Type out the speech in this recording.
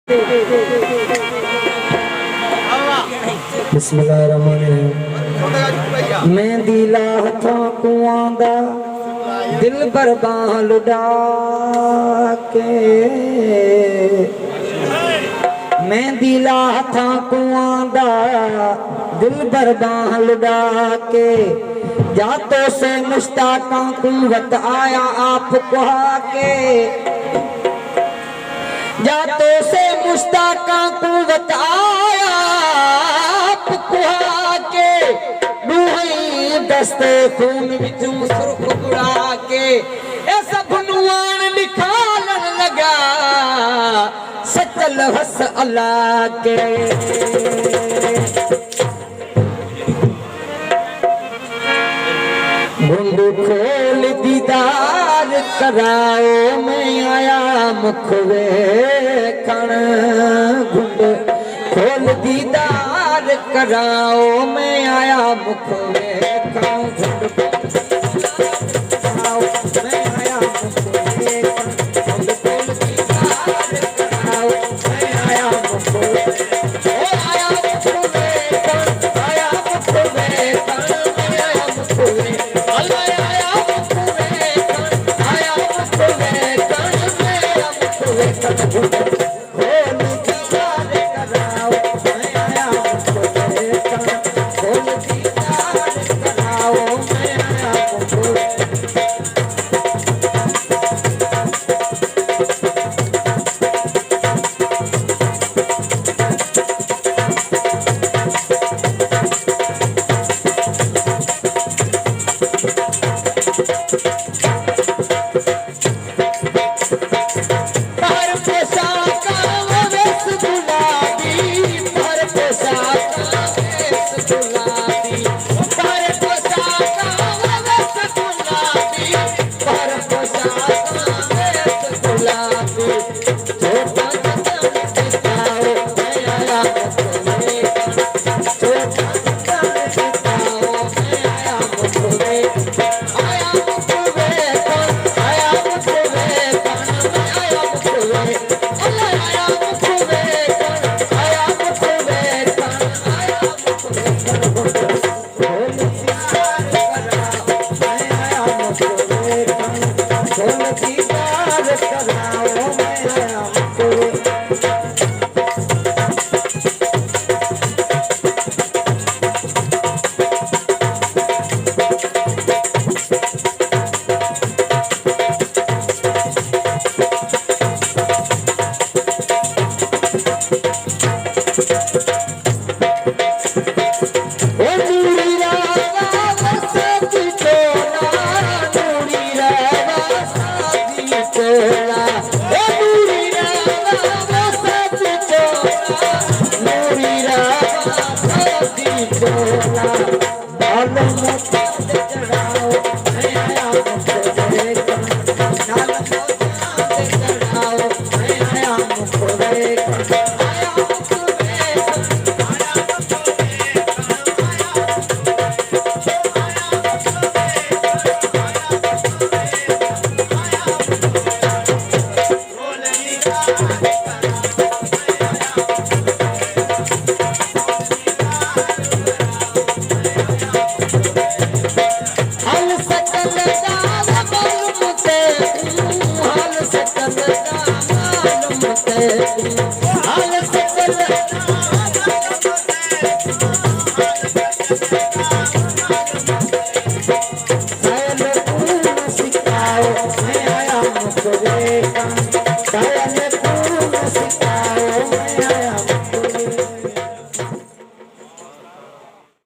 बिस्मिल्लाहिर्रहमानिर्रहीम। मेहंदी ला हथां कुआंदा दिल बरबां लुडा के, मेहंदी ला हथां कुआंदा दिल बरबां लुडा के, जातों से मुश्ताकां कुवत आया आप कुहा के, जातों से मुश्ताकां कुवत आया आप कुहा के, दूही दस्ते खून विचों सुर्ख बुड़ा के, ए सब नुआन निखालन लगा सचल हस अल्लाह के। घुंड खोल दीदार कराओ मैं आया मुख वेखण, घुंड खोल दीदार कराओ मैं आया मुख वेखण, घुंड कराओ मैं आया मुख वेखण, घुंड खोल दीदार कराओ मैं आया मुख वेखण, आया मुख वेखण, आया मुख वेखण, आया मुख वेखण, मैं आया मुख वेखण,